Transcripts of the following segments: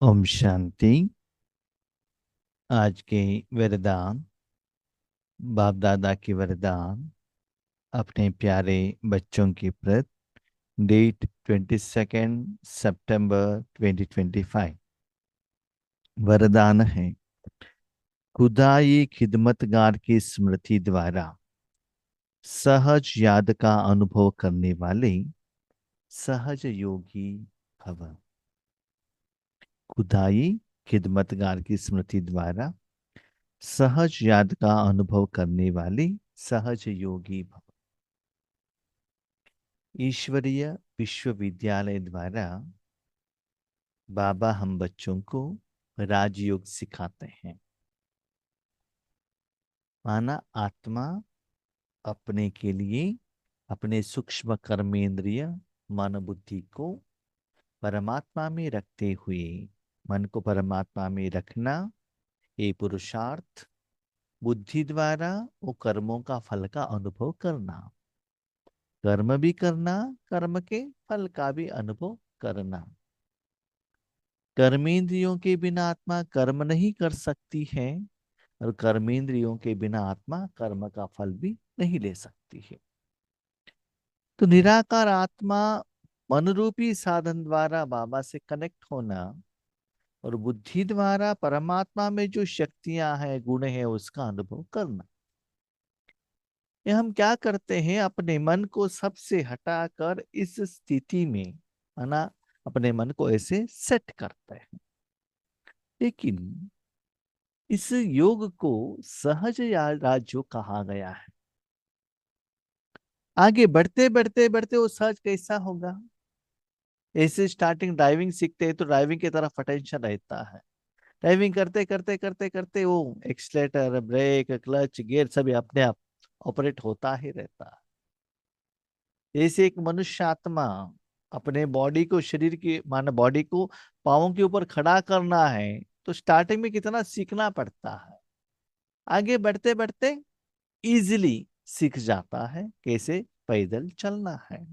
ओम शांति। आज के वरदान, बाप दादा के वरदान अपने प्यारे बच्चों की प्रति। डेट 22 सितंबर 2025। वरदान है, खुदाई खिदमतगार की स्मृति द्वारा सहज याद का अनुभव करने वाले सहज योगी भव। खुदाई खिदमतगार की स्मृति द्वारा सहज याद का अनुभव करने वाले सहज योगी भव। ईश्वरीय विश्वविद्यालय द्वारा बाबा हम बच्चों को राजयोग सिखाते हैं। माना आत्मा अपने के लिए अपने सूक्ष्म कर्मेंद्रिय मन बुद्धि को परमात्मा में रखते हुए, मन को परमात्मा में रखना ये पुरुषार्थ, बुद्धि द्वारा वो कर्मों का फल का अनुभव करना, कर्म भी करना, कर्म के फल का भी अनुभव करना। कर्मेंद्रियों के बिना आत्मा कर्म नहीं कर सकती है और कर्मेंद्रियों के बिना आत्मा कर्म का फल भी नहीं ले सकती है। तो निराकार आत्मा मन रूपी साधन द्वारा बाबा से कनेक्ट होना और बुद्धि द्वारा परमात्मा में जो शक्तियां हैं, गुण है, उसका अनुभव करना। ये हम क्या करते हैं, अपने मन को सबसे हटाकर इस स्थिति में, है ना, अपने मन को ऐसे सेट करते हैं। लेकिन इस योग को सहज राजयोग कहा गया है। आगे बढ़ते बढ़ते बढ़ते वो सहज कैसा होगा? ऐसे स्टार्टिंग ड्राइविंग सीखते हैं तो ड्राइविंग की तरफ अटेंशन रहता है। ड्राइविंग करते करते करते करते वो एक्सलेटर, ब्रेक, क्लच, गियर सभी अपने आप ऑपरेट होता ही रहता है। जैसे एक मनुष्य आत्मा अपने बॉडी को, शरीर की माने बॉडी को पांवों के ऊपर खड़ा करना है तो स्टार्टिंग में कितना सीखना पड़ता है। आगे बढ़ते बढ़ते इजीली सीख जाता है कैसे पैदल चलना है।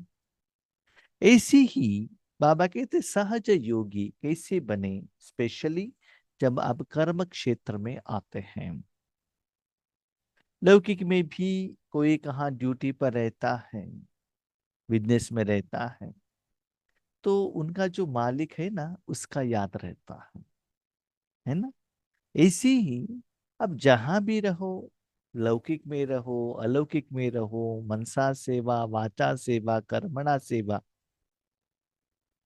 ऐसी ही बाबा कहते सहज योगी कैसे बने, स्पेशली जब आप कर्म क्षेत्र में आते हैं। लौकिक में भी कोई कहाँ ड्यूटी पर रहता है, बिजनेस में रहता है, तो उनका जो मालिक है ना, उसका याद रहता है ना। ऐसी ही अब जहां भी रहो, लौकिक में रहो, अलौकिक में रहो, मनसा सेवा, वाचा सेवा, कर्मणा सेवा,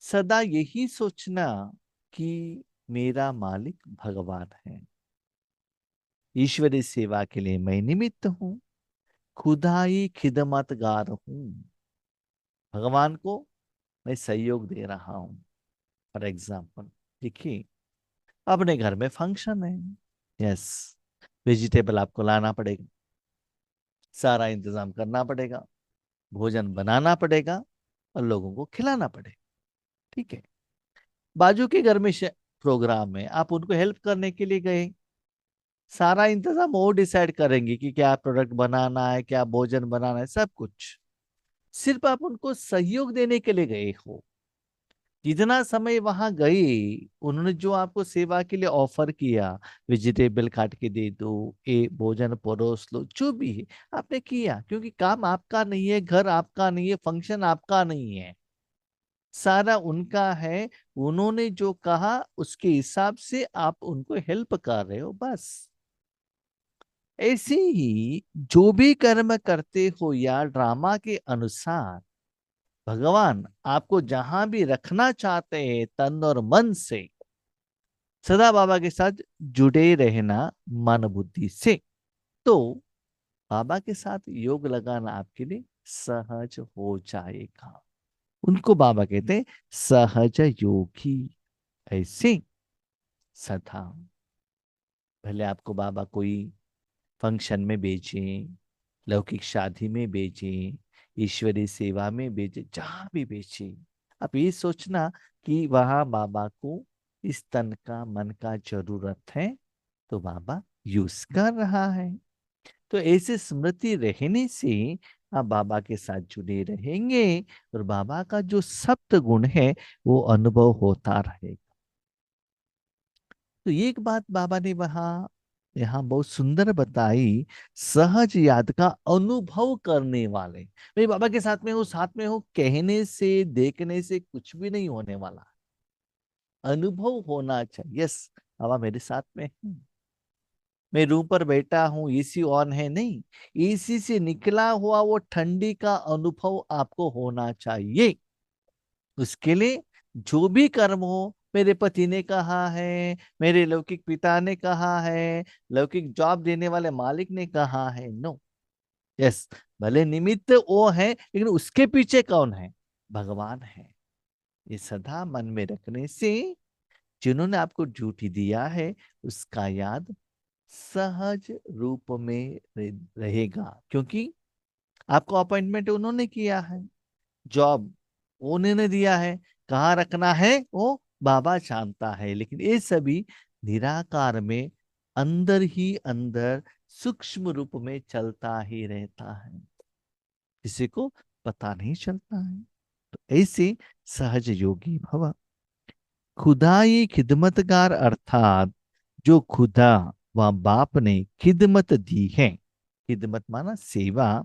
सदा यही सोचना कि मेरा मालिक भगवान है। ईश्वरी सेवा के लिए मैं निमित्त हूं, खुदाई खिदमतगार हूं। भगवान को मैं सहयोग दे रहा हूं। फॉर एग्जाम्पल देखिए, अपने घर में फंक्शन है, यस, वेजिटेबल आपको लाना पड़ेगा, सारा इंतजाम करना पड़ेगा, भोजन बनाना पड़ेगा और लोगों को खिलाना पड़ेगा। ठीक है, बाजू के घर में प्रोग्राम है, आप उनको हेल्प करने के लिए गए, सारा इंतजाम वो डिसाइड करेंगे कि क्या प्रोडक्ट बनाना है, क्या भोजन बनाना है, सब कुछ। सिर्फ आप उनको सहयोग देने के लिए गए हो। जितना समय वहां गए, उन्होंने जो आपको सेवा के लिए ऑफर किया, वेजिटेबल काट के दे दो, ये भोजन परोस लो, जो भी है आपने किया, क्योंकि काम आपका नहीं है, घर आपका नहीं है, फंक्शन आपका नहीं है, सारा उनका है। उन्होंने जो कहा उसके हिसाब से आप उनको हेल्प कर रहे हो, बस। ऐसे ही जो भी कर्म करते हो या ड्रामा के अनुसार भगवान आपको जहां भी रखना चाहते हैं, तन और मन से सदा बाबा के साथ जुड़े रहना, मन बुद्धि से, तो बाबा के साथ योग लगाना आपके लिए सहज हो जाएगा। उनको बाबा कहते हैं सहज योगी। ऐसे सदा भले आपको बाबा कोई फंक्शन में भेजे, लौकिक शादी में भेजे, ईश्वरीय सेवा में भेजे, जहां भी भेजे, आप ये सोचना कि वहां बाबा को इस तन का, मन का जरूरत है, तो बाबा यूज कर रहा है। तो ऐसे स्मृति रहने से आप बाबा के साथ जुड़े रहेंगे और बाबा का जो सप्त गुण है वो अनुभव होता रहेगा। तो ये एक बात बाबा ने वहां यहाँ बहुत सुंदर बताई, सहज याद का अनुभव करने वाले। मैं बाबा के साथ में हूँ, कहने से देखने से कुछ भी नहीं होने वाला, अनुभव होना चाहिए। यस, बाबा मेरे साथ में है, मैं रूम पर बैठा हूँ, एसी ऑन है, नहीं, एसी से निकला हुआ वो ठंडी का अनुभव आपको होना चाहिए। उसके लिए जो भी कर्म हो, मेरे पति ने कहा है, मेरे लौकिक पिता ने कहा है, लौकिक जॉब देने वाले मालिक ने कहा है, नो, यस, भले निमित्त वो है लेकिन उसके पीछे कौन है? भगवान है। ये सदा मन में रखने से जिन्होंने आपको ड्यूटी दिया है उसका याद सहज रूप में रहेगा, क्योंकि आपको अपॉइंटमेंट उन्होंने किया है, जॉब उन्होंने दिया है, कहाँ रखना है वो बाबा जानता है। लेकिन ये सभी निराकार में अंदर ही अंदर सूक्ष्म रूप में चलता ही रहता है, किसी को पता नहीं चलता है। तो ऐसे सहज योगी भव। खुदाई खिदमतगार अर्थात जो खुदा व बाप ने खिदमत दी है, खिदमत माना सेवा,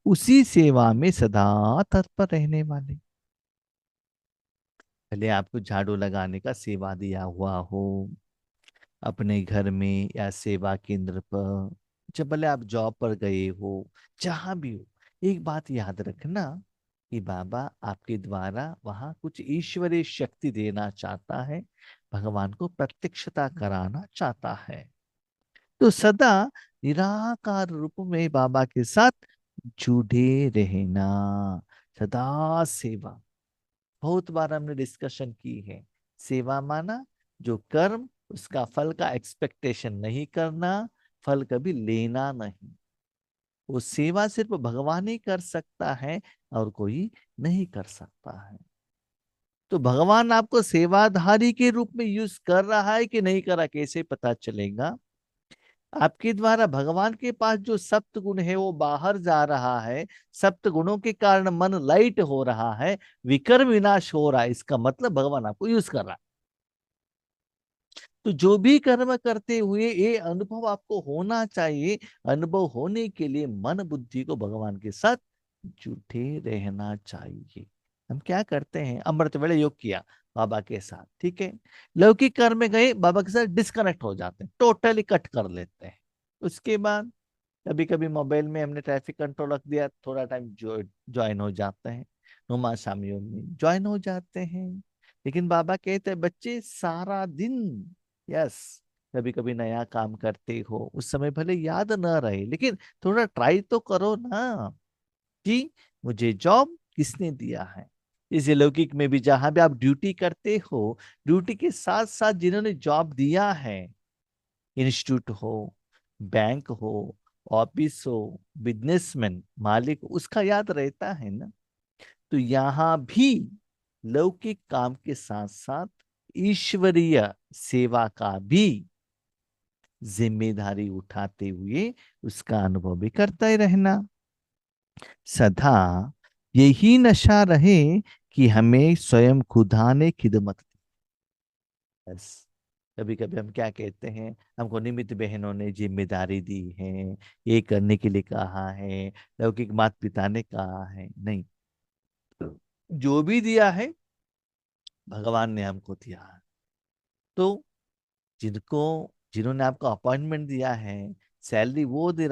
उसी सेवा में सदा तत्पर रहने वाले। भले आपको झाड़ू लगाने का सेवा दिया हुआ हो अपने घर में या सेवा केंद्र पर, जब भले आप जॉब पर गए हो, जहां भी हो, एक बात याद रखना कि बाबा आपके द्वारा वहां कुछ ईश्वरीय शक्ति देना चाहता है, भगवान को प्रत्यक्षता कराना चाहता है। तो सदा निराकार रूप में बाबा के साथ जुड़े रहना, सदा सेवा। बहुत बार हमने डिस्कशन की है, सेवा माना जो कर्म उसका फल का एक्सपेक्टेशन नहीं करना, फल कभी लेना नहीं। वो सेवा सिर्फ भगवान ही कर सकता है और कोई नहीं कर सकता है। तो भगवान आपको सेवाधारी के रूप में यूज कर रहा है कि नहीं कर रहा, कैसे पता चलेगा? आपके द्वारा भगवान के पास जो सप्त गुण है वो बाहर जा रहा है, सप्त गुणों के कारण मन लाइट हो रहा है, विकर्म विनाश हो रहा है, इसका मतलब भगवान आपको यूज कर रहा है। तो जो भी कर्म करते हुए ये अनुभव आपको होना चाहिए, अनुभव होने के लिए मन बुद्धि को भगवान के साथ जुटे रहना चाहिए। हम क्या करते हैं, अमृत वेले योग किया बाबा के साथ, ठीक है, लौकिक कर्म में गए बाबा के साथ डिस्कनेक्ट हो जाते हैं, टोटली कट कर लेते हैं। उसके बाद कभी कभी मोबाइल में हमने ट्रैफिक कंट्रोल रख दिया, थोड़ा टाइम ज्वाइन हो जाते हैं, नुमा शामियों में ज्वाइन हो जाते हैं। लेकिन बाबा कहते हैं बच्चे सारा दिन, यस, कभी कभी नया काम करते हो, उस समय भले याद न रहे लेकिन थोड़ा ट्राई तो करो ना कि मुझे जॉब किसने दिया है। इस लौकिक में भी जहां भी आप ड्यूटी करते हो, ड्यूटी के साथ साथ जिन्होंने जॉब दिया है, इंस्टीट्यूट हो, बैंक हो, ऑफिस हो, बिजनेसमैन मालिक हो, उसका याद रहता है ना। तो यहाँ भी लौकिक काम के साथ साथ ईश्वरीय सेवा का भी जिम्मेदारी उठाते हुए उसका अनुभव भी करता ही रहना। सदा यही नशा रहे कि हमें स्वयं खुदा ने खिदमत दी। बस कभी कभी हम क्या कहते हैं, हमको निमित्त बहनों ने जिम्मेदारी दी है, ये करने के लिए कहा है, लौकिक माता पिता ने कहा है, नहीं, जो भी दिया है भगवान ने हमको दिया है। तो जिनको जिन्होंने आपको अपॉइंटमेंट दिया है, सैलरी वो दे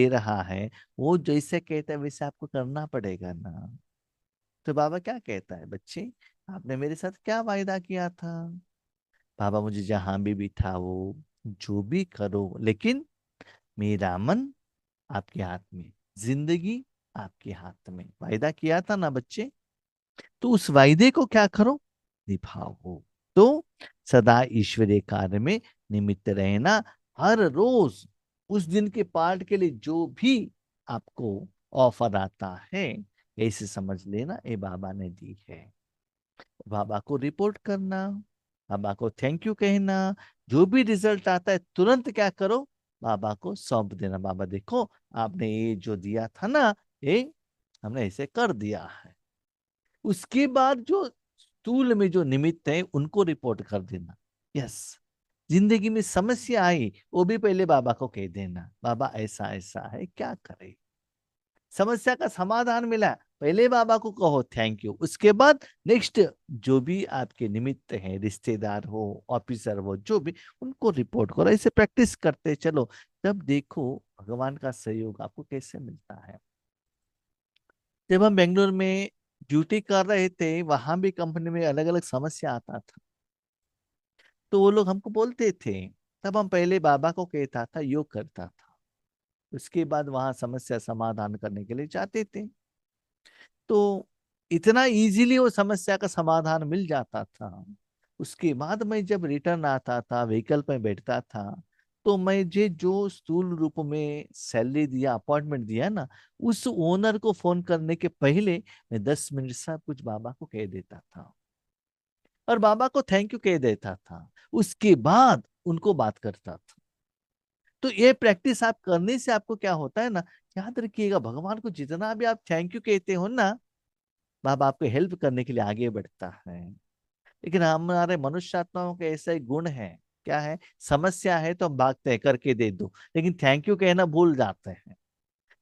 रहा है, वो जैसे कहता है वैसे आपको करना पड़ेगा ना। तो बाबा क्या कहता है, बच्चे आपने मेरे साथ क्या वायदा किया था? बाबा मुझे जहां भी बिठाओ, जो भी करो, लेकिन मेरा मन आपके हाथ में, जिंदगी आपके हाथ में, वायदा किया था ना बच्चे। तो उस वायदे को क्या करो, निभाओ। तो सदा ईश्वरीय कार्य में निमित्त रहना, हर रोज उस दिन के पाठ के लिए जो भी आपको ऑफर आता है, ऐसे समझ लेना ये बाबा ने दी है। बाबा को रिपोर्ट करना, बाबा को थैंक यू कहना, जो भी रिजल्ट आता है तुरंत क्या करो, बाबा को सौंप देना। बाबा देखो आपने ये जो दिया था ना, ये हमने ऐसे कर दिया है। उसके बाद जो स्थूल में जो निमित्त है उनको रिपोर्ट कर देना। यस, जिंदगी में समस्या आई, वो भी पहले बाबा को कह देना, बाबा ऐसा ऐसा है, क्या करे। समस्या का समाधान मिला, पहले बाबा को कहो थैंक यू, उसके बाद नेक्स्ट जो भी आपके निमित्त हैं, रिश्तेदार हो, ऑफिसर हो, जो भी, उनको रिपोर्ट करो। ऐसे प्रैक्टिस करते चलो, तब देखो भगवान का सहयोग आपको कैसे मिलता है। जब हम बेंगलोर में ड्यूटी कर रहे थे, वहां भी कंपनी में अलग अलग समस्या आता था, तो वो लोग हमको बोलते थे, तब हम पहले बाबा को कहता था, योग करता था, उसके बाद वहां समस्या समाधान करने के लिए जाते थे। तो इतना इजीली वो समस्या का समाधान मिल जाता था। उसके बाद मैं जब रिटर्न आता था, व्हीकल पे बैठता था, तो मुझे जो स्थूल रूप में सैलरी दिया, अपॉइंटमेंट दिया ना, उस ओनर को फोन करने के पहले मैं 10 मिनट सब कुछ बाबा को कह देता था, और बाबा को थैंक यू कह देता था, उसके बाद उनको बात करता था। तो ये प्रैक्टिस आप करने से आपको क्या होता है ना, याद रखिएगा, भगवान को जितना भी आप थैंक यू कहते हो ना, बाबा आपको हेल्प करने के लिए आगे बढ़ता है। लेकिन हमारे मनुष्य आत्माओं के ऐसा एक गुण है, क्या है, समस्या है तो हम भागते हैं, करके दे दो, लेकिन थैंक यू कहना भूल जाते हैं।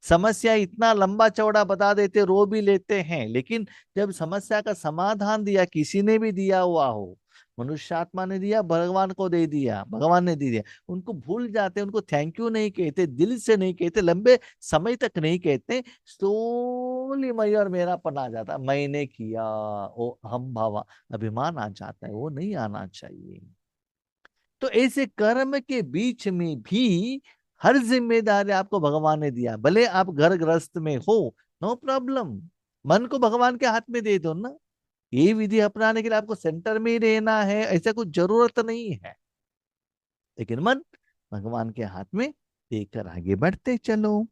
समस्या इतना लंबा चौड़ा बता देते, रो भी लेते हैं, लेकिन जब समस्या का समाधान दिया, किसी ने भी दिया हुआ हो, मनुष्य आत्मा ने दिया, भगवान को दे दिया, भगवान ने दे दिया, उनको भूल जाते, उनको थैंक यू नहीं कहते, दिल से नहीं कहते, लंबे समय तक नहीं कहते, स्लोली मैं और मेरा पन आ जाता, मैंने किया, वो हम भावा, अभिमान आ जाता है, वो नहीं आना चाहिए। तो ऐसे कर्म के बीच में भी हर जिम्मेदारी आपको भगवान ने दिया, भले आप घर गृहस्थ में हो, नो प्रॉब्लम, मन को भगवान के हाथ में दे दो ना। ये विधि अपनाने के लिए आपको सेंटर में ही रहना है, ऐसा कुछ जरूरत नहीं है, लेकिन मन भगवान के हाथ में देकर आगे बढ़ते चलो।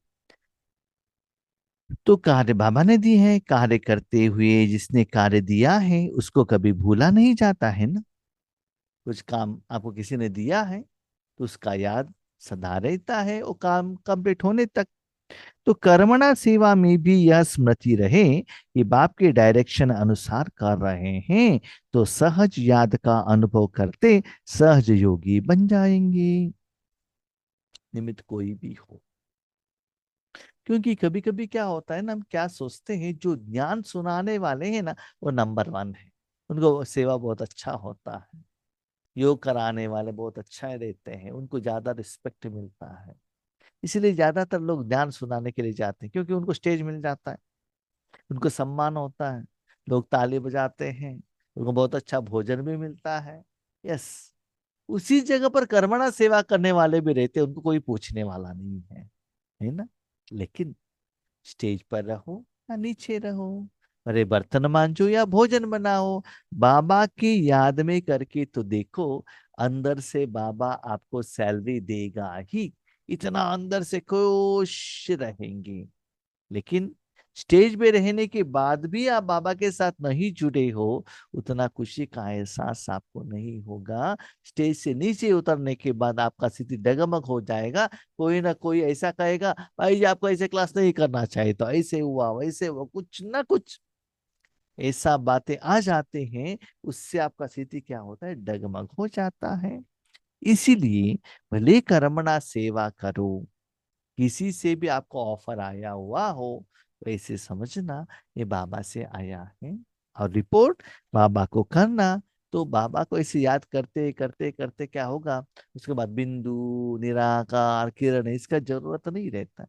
तो कार्य बाबा ने दी है, कार्य करते हुए जिसने कार्य दिया है उसको कभी भूला नहीं जाता है ना। कुछ काम आपको किसी ने दिया है, तो उसका याद सदा रहता है वो काम कंप्लीट होने तक। तो कर्मणा सेवा में भी यह स्मृति रहे कि बाप के डायरेक्शन अनुसार कर रहे हैं, तो सहज याद का अनुभव करते सहज योगी बन जाएंगे, निमित्त कोई भी हो। क्योंकि कभी कभी क्या होता है ना, हम क्या सोचते हैं, जो ज्ञान सुनाने वाले हैं ना, वो नंबर वन है, उनको सेवा बहुत अच्छा होता है, योग कराने वाले बहुत अच्छा रहते हैं, उनको ज्यादा रिस्पेक्ट मिलता है। इसीलिए ज्यादातर लोग ज्ञान सुनाने के लिए जाते हैं, क्योंकि उनको स्टेज मिल जाता है, उनको सम्मान होता है, लोग ताली बजाते हैं, उनको बहुत अच्छा भोजन भी मिलता है। यस, उसी जगह पर कर्मणा सेवा करने वाले भी रहते हैं, उनको कोई पूछने वाला नहीं है ना। लेकिन स्टेज पर रहो या नीचे रहो, अरे बर्तन मांजो या भोजन बनाओ, बाबा की याद में करके तो देखो, अंदर से बाबा आपको सैलरी देगा ही, इतना अंदर से खुश रहेंगे। लेकिन स्टेज पे रहने के बाद भी आप बाबा के साथ नहीं जुड़े हो, उतना खुशी का एहसास आपको नहीं होगा। स्टेज से नीचे उतरने के बाद आपका स्थिति डगमग हो जाएगा, कोई ना कोई ऐसा कहेगा, भाई जी आपको ऐसे क्लास नहीं करना चाहिए, तो ऐसे हुआ वैसे हुआ, कुछ ना कुछ ऐसा बातें आ जाते हैं, उससे आपका स्थिति क्या होता है, डगमग हो जाता है। इसीलिए भले कर्मणा सेवा करो, किसी से भी आपको ऑफर आया हुआ हो, तो ऐसे समझना ये बाबा से आया है, और रिपोर्ट बाबा को करना। तो बाबा को ऐसे याद करते करते करते क्या होगा, उसके बाद बिंदु, निराकार, किरण, इसका जरूरत नहीं रहता।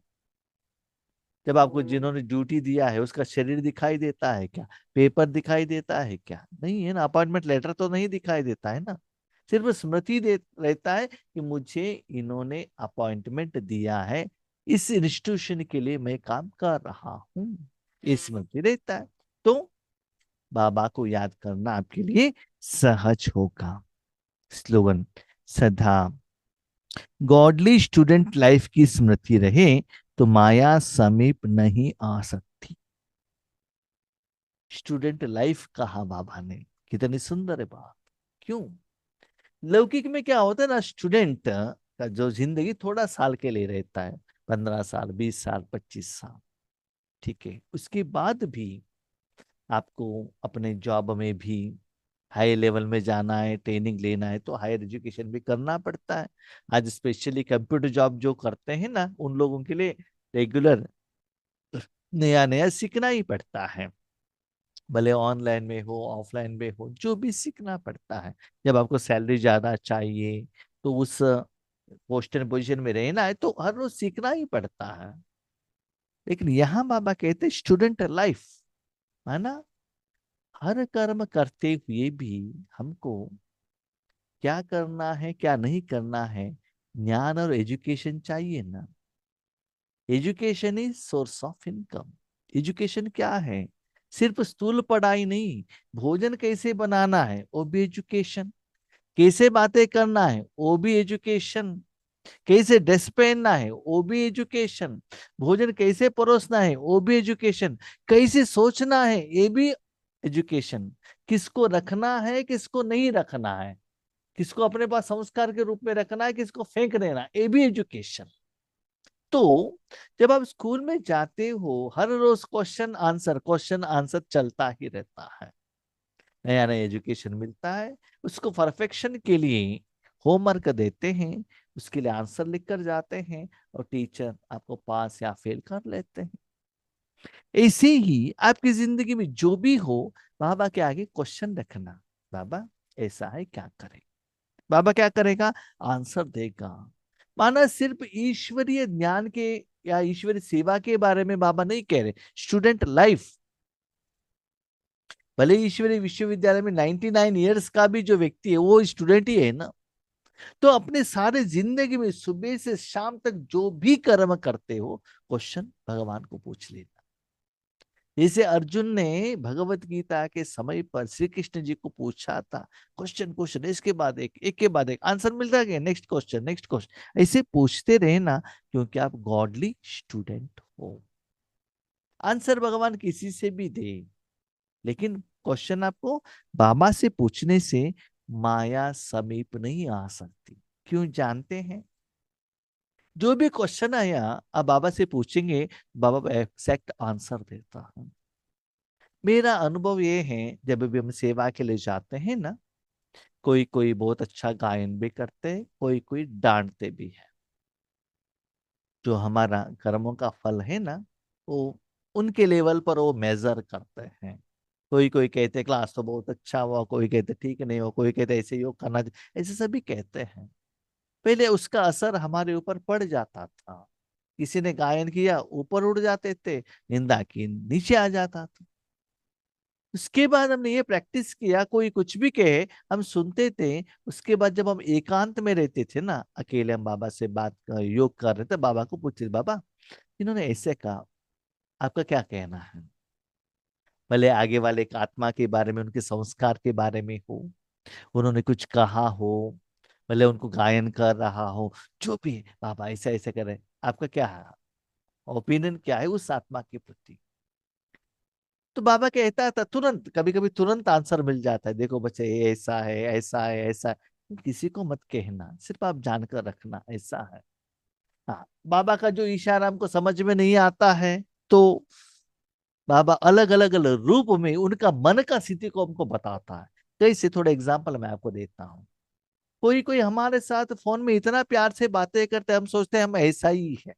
जब आपको जिन्होंने ड्यूटी दिया है उसका शरीर दिखाई देता है क्या, पेपर दिखाई देता है क्या, नहीं है ना, अपॉइंटमेंट लेटर तो नहीं दिखाई देता है ना, सिर्फ स्मृति दे रहता है कि मुझे इन्होंने अपॉइंटमेंट दिया है, इस इंस्टीट्यूशन के लिए मैं काम कर रहा हूँ, ये स्मृति रहता है। तो बाबा को याद करना आपके लिए सहज होगा। स्लोगन, सदा गॉडली स्टूडेंट लाइफ की स्मृति रहे, तो माया समीप नहीं आ सकती। स्टूडेंट लाइफ कहा बाबा ने, कितनी सुंदर है बात। क्यों, लौकिक में क्या होता है ना, स्टूडेंट का जो जिंदगी थोड़ा साल के लिए रहता है, 15 साल, 20 साल, 25 साल, ठीक है, उसके बाद भी आपको अपने जॉब में भी हाई लेवल में जाना है, ट्रेनिंग लेना है, तो हायर एजुकेशन भी करना पड़ता है। आज स्पेशली कंप्यूटर जॉब जो करते हैं ना, उन लोगों के लिए रेगुलर नया नया सीखना ही पड़ता है। भले ऑनलाइन में हो, ऑफलाइन में हो, जो भी सीखना पड़ता है। जब आपको सैलरी ज्यादा चाहिए, तो उस पोस्ट एंड पोजीशन में रहना है, तो हर रोज सीखना ही पड़ता है। लेकिन यहाँ बाबा कहते स्टूडेंट लाइफ, है ना, हर कर्म करते हुए भी हमको क्या करना है, क्या नहीं करना है, ज्ञान और एजुकेशन चाहिए ना। Education is source of income. Education क्या है? सिर्फ स्थूल पढ़ाई नहीं, भोजन कैसे बनाना है वो भी एजुकेशन, कैसे बातें करना है वो भी एजुकेशन, कैसे ड्रेस पहनना है वो भी एजुकेशन, भोजन कैसे परोसना है वो भी एजुकेशन, कैसे सोचना है ये भी एजुकेशन, किसको रखना है किसको नहीं रखना है, किसको अपने पास संस्कार के रूप में रखना है किसको फेंक देना, ये भी एजुकेशन। तो जब आप स्कूल में जाते हो, हर रोज क्वेश्चन आंसर चलता ही रहता है, नया नया एजुकेशन मिलता है। उसको परफेक्शन के लिए होमवर्क देते हैं, उसके लिए आंसर लिख कर जाते हैं, और टीचर आपको पास या फेल कर लेते हैं। ऐसे ही आपकी जिंदगी में जो भी हो, बाबा के आगे क्वेश्चन रखना, बाबा ऐसा है क्या करें। बाबा क्या करेगा? आंसर देगा। माना सिर्फ ईश्वरीय ज्ञान के या ईश्वरीय सेवा के बारे में बाबा नहीं कह रहे, स्टूडेंट लाइफ। भले ईश्वरीय विश्वविद्यालय में 99 ईयर्स का भी जो व्यक्ति है वो स्टूडेंट ही है ना। तो अपने सारे जिंदगी में सुबह से शाम तक जो भी कर्म करते हो, क्वेश्चन भगवान को पूछ लेना। जैसे अर्जुन ने भगवत गीता के समय पर श्री कृष्ण जी को पूछा था, क्वेश्चन क्वेश्चन इसके बाद एक के बाद एक आंसर मिलता गया, नेक्स्ट क्वेश्चन नेक्स्ट क्वेश्चन, ऐसे पूछते रहना, क्योंकि आप गॉडली स्टूडेंट हो। आंसर भगवान किसी से भी दे, लेकिन क्वेश्चन आपको बाबा से पूछने से माया समीप नहीं आ सकती। क्यों जानते हैं? जो भी क्वेश्चन आया आप बाबा से पूछेंगे, बाबा एग्जैक्ट आंसर देता है। मेरा अनुभव ये है, जब भी हम सेवा के लिए जाते हैं ना, कोई कोई बहुत अच्छा गायन भी करते हैं, कोई कोई डांटते भी है। जो हमारा कर्मों का फल है ना, वो उनके लेवल पर वो मेजर करते हैं। कोई कोई कहते क्लास तो बहुत अच्छा हुआ, कोई कहते ठीक नहीं हुआ, कोई कहते ऐसे योग करना चाहिए, ऐसे सभी कहते हैं। पहले उसका असर हमारे ऊपर पड़ जाता था। किसी ने गायन किया ऊपर उड़ जाते थे, निंदा की नीचे आ जाता था। उसके बाद हमने ये प्रैक्टिस किया, कोई कुछ भी कहे हम सुनते थे। उसके बाद जब हम एकांत में रहते थे ना, अकेले हम बाबा से बात योग कर रहे थे, बाबा को पूछते, बाबा इन्होंने ऐसे कहा, आपका क्या कहना है? भले आगे वाले एक आत्मा के बारे में, उनके संस्कार के बारे में हो, उन्होंने कुछ कहा हो, भले उनको गायन कर रहा हो, जो भी है, बाबा ऐसा ऐसा कर रहे हैं, आपका क्या है, ओपिनियन क्या है उस आत्मा के प्रति? तो बाबा कहता था तुरंत, कभी कभी तुरंत आंसर मिल जाता है, देखो बच्चे ये ऐसा है ऐसा है ऐसा है। किसी को मत कहना, सिर्फ आप जानकर रखना ऐसा है। हाँ, बाबा का जो इशारा हमको समझ में नहीं आता है, तो बाबा अलग अलग अलग रूप में उनका मन का स्थिति को हमको बताता है। कैसे? थोड़े एग्जाम्पल मैं आपको देता हूँ। कोई कोई हमारे साथ फोन में इतना प्यार से बातें करते हैं, हम सोचते हैं हम ऐसा ही है,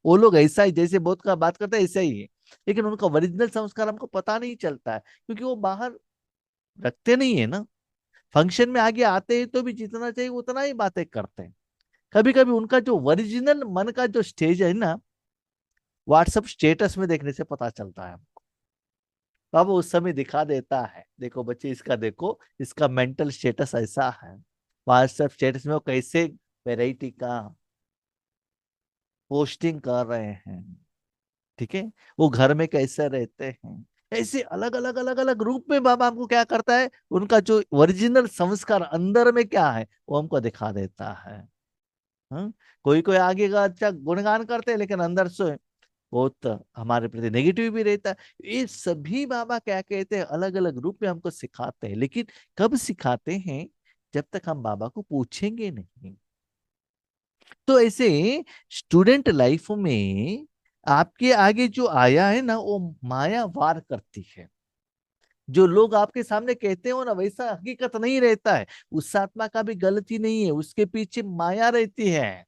वो लोग ऐसा ही, जैसे बहुत का बात करते हैं ऐसा ही है। लेकिन उनका ओरिजिनल संस्कार हमको पता नहीं चलता है, क्योंकि वो बाहर रखते नहीं है ना। फंक्शन में आगे आते हैं तो भी जितना चाहिए उतना ही बातें करते हैं। कभी कभी उनका जो ओरिजिनल मन का जो स्टेज है ना, व्हाट्सएप स्टेटस में देखने से पता चलता है। बाबा उस समय दिखा देता है, देखो बच्चे इसका देखो, इसका मेंटल स्टेटस ऐसा है। व्हाट्सएप स्टेटस में वो कैसे वैरायटी का पोस्टिंग कर रहे हैं, ठीक है, वो घर में कैसे रहते हैं, ऐसे अलग अलग अलग अलग रूप में बाबा हमको क्या करता है, उनका जो ओरिजिनल संस्कार अंदर में क्या है वो हमको दिखा देता है। हाँ? कोई कोई आगे का अच्छा गुणगान करते हैं, लेकिन अंदर से बहुत हमारे प्रति नेगेटिव भी रहता है। ये सभी बाबा क्या कहते हैं, अलग अलग रूप में हमको सिखाते हैं। लेकिन कब सिखाते हैं? जब तक हम बाबा को पूछेंगे नहीं। तो ऐसे स्टूडेंट लाइफ में आपके आगे जो आया है ना, वो माया वार करती है। जो लोग आपके सामने कहते हो ना वैसा हकीकत नहीं रहता है। उस आत्मा का भी गलती नहीं है, उसके पीछे माया रहती है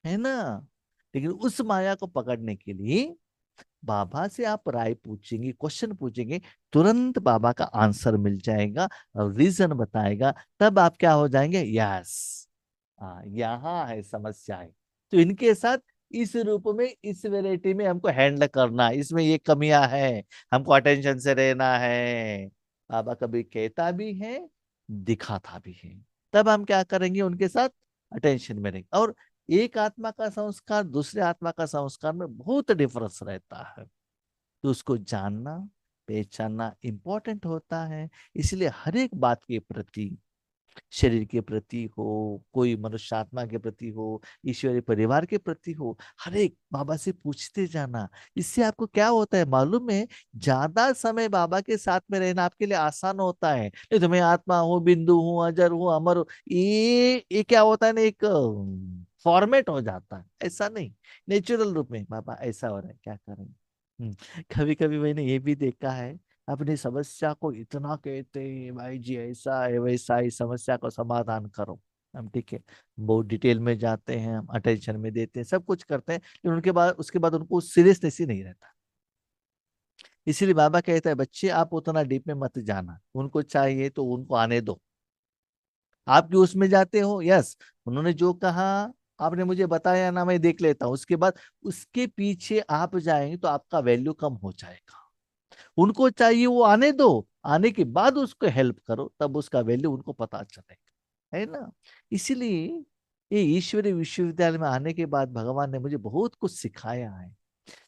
ना। लेकिन उस माया को पकड़ने के लिए बाबा से आप राय पूछेंगे, क्वेश्चन पूछेंगे, तुरंत बाबा का आंसर मिल जाएगा और रीजन बताएगा। तब आप क्या हो जाएंगे, यस, हाँ यहाँ है समस्या है। तो इनके साथ इस रूप में, इस वैरायटी में हमको हैंडल करना है, इसमें ये कमियां हैं, हमको अटेंशन से रहना है। बाबा कभी कहता भी है, दिखाता भी है। तब हम क्या करेंगे, उनके साथ अटेंशन में रहेंगे। और एक आत्मा का संस्कार दूसरे आत्मा का संस्कार में बहुत डिफरेंस रहता है। तो उसको जानना, पहचानना इंपॉर्टेंट होता है। इसलिए हर एक बात के प्रति, शरीर के प्रति हो, कोई मनुष्य आत्मा के प्रति हो, ईश्वरीय परिवार के प्रति हो, हर एक बाबा से पूछते जाना। इससे आपको क्या होता है मालूम है, ज्यादा समय बाबा के साथ में रहना आपके लिए आसान होता है। नहीं तो मैं आत्मा हूँ, बिंदु हूँ, अजर हूँ, अमर हूँ, ये क्या होता है ना, एक फॉर्मेट हो जाता है। ऐसा नहीं, नेचुरल रूप में बाबा ऐसा हो रहा है, क्या करें। कभी कभी मैंने ये भी देखा है, अपनी समस्या को इतना कहते हैं, भाई जी ऐसा है वैसा है, इस समस्या को समाधान करो। हम ठीक है, बहुत डिटेल में जाते हैं, हम अटेंशन में देते हैं, सब कुछ करते हैं, लेकिन उनके बाद उसके बाद उनको सीरियसनेस ही नहीं रहता। इसीलिए बाबा कहता है बच्चे आप उतना डीप में मत जाना, उनको चाहिए तो उनको आने दो। आप क्यों उसमें जाते हो, यस, उन्होंने जो कहा आपने मुझे बताया ना, मैं देख लेता हूँ, उसके बाद उसके पीछे आप जाएंगे तो आपका वैल्यू कम हो जाएगा। उनको चाहिए वो आने दो, आने के बाद उसको हेल्प करो, तब उसका वैल्यू उनको पता चलेगा, है ना। इसीलिए ये ईश्वरीय विश्वविद्यालय में आने के बाद भगवान ने मुझे बहुत कुछ सिखाया है।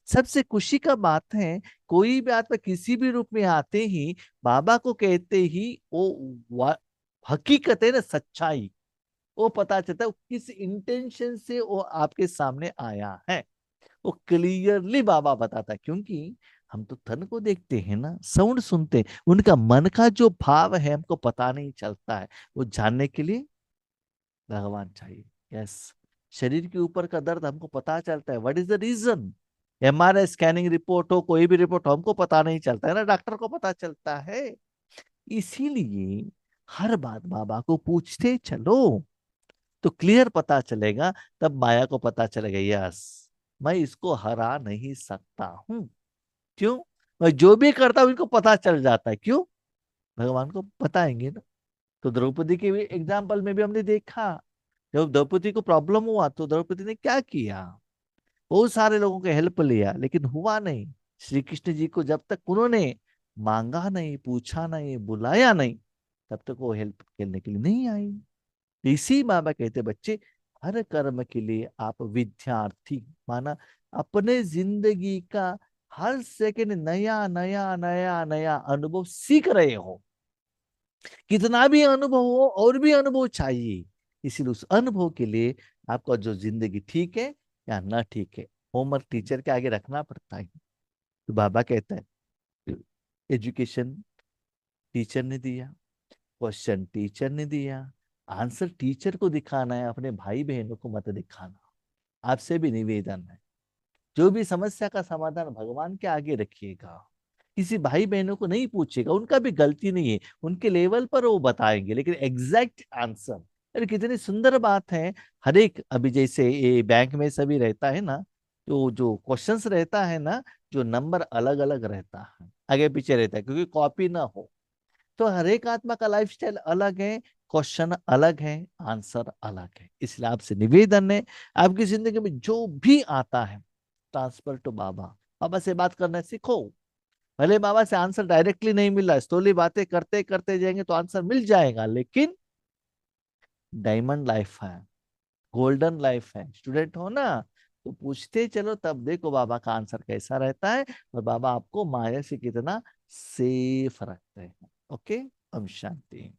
सबसे खुशी का बात है, कोई भी आत्मा किसी भी रूप में आते ही बाबा को कहते ही हकीकत है ना, सच्चाई वो पता चलता है, वो किस इंटेंशन से वो आपके सामने आया है, वो क्लियरली बाबा बताता है। क्योंकि हम तो तन को देखते हैं ना, साउंड सुनते हैं, उनका मन का जो भाव है हमको पता नहीं चलता है। वो जानने के लिए भगवान चाहिए, यस। शरीर के ऊपर का दर्द हमको पता चलता है, what is the reason. MRI scanning report हो, कोई भी रिपोर्ट हो, हमको पता नहीं चलता है ना, डॉक्टर को पता चलता है। इसीलिए हर बात बाबा को पूछते चलो, तो क्लियर पता चलेगा। तब माया को पता चलेगा, यस, मैं इसको हरा नहीं सकता हूं। क्यों, मैं जो भी करता हूं इनको पता चल जाता है। क्यों, भगवान को बताएंगे ना। तो द्रौपदी के भी एग्जाम्पल में भी हमने देखा, जब द्रौपदी को प्रॉब्लम हुआ तो द्रौपदी ने क्या किया, बहुत सारे लोगों के हेल्प लिया, लेकिन हुआ नहीं। श्री कृष्ण जी को जब तक उन्होंने मांगा नहीं, पूछा नहीं, बुलाया नहीं, तब तक वो हेल्प करने के लिए नहीं आई। इसी बाबा कहते बच्चे, हर कर्म के लिए आप विद्यार्थी माना, अपने जिंदगी का हर सेकंड नया नया नया नया अनुभव सीख रहे हो। कितना भी अनुभव हो और भी अनुभव चाहिए। इसीलिए उस अनुभव के लिए आपका जो जिंदगी ठीक है या ना ठीक है, होमवर्क टीचर के आगे रखना पड़ता है। तो बाबा कहता है एजुकेशन टीचर ने दिया, क्वेश्चन टीचर ने दिया, आंसर टीचर को दिखाना है, अपने भाई बहनों को मत दिखाना। आपसे भी निवेदन है, जो भी समस्या का समाधान भगवान के आगे रखिएगा। किसी भाई बहनों को नहीं पूछेगा, उनका भी गलती नहीं है, उनके लेवल पर वो बताएंगे, लेकिन एग्जैक्ट आंसर। अरे कितनी सुंदर बात है। हर एक अभी जैसे ये बैंक में सभी रहता है ना, तो जो क्वेश्चंस रहता है ना, जो नंबर अलग अलग रहता है, आगे पीछे रहता है, क्योंकि कॉपी ना हो। तो हर एक आत्मा का लाइफस्टाइल अलग है, क्वेश्चन अलग है, आंसर अलग है। इसलिए आपसे निवेदन है, आपकी जिंदगी में जो भी आता है ट्रांसफर टू बाबा, बाबा से बात करना सीखो। भले बाबा से आंसर डायरेक्टली नहीं मिल रहा है, स्लोली बातें करते करते जाएंगे तो आंसर मिल जाएगा, लेकिन डायमंड लाइफ है, गोल्डन लाइफ है, स्टूडेंट हो ना, तो पूछते चलो, तब देखो बाबा का आंसर कैसा रहता है, और बाबा आपको माया से कितना सेफ रखते हैं। ओके, हम शांति।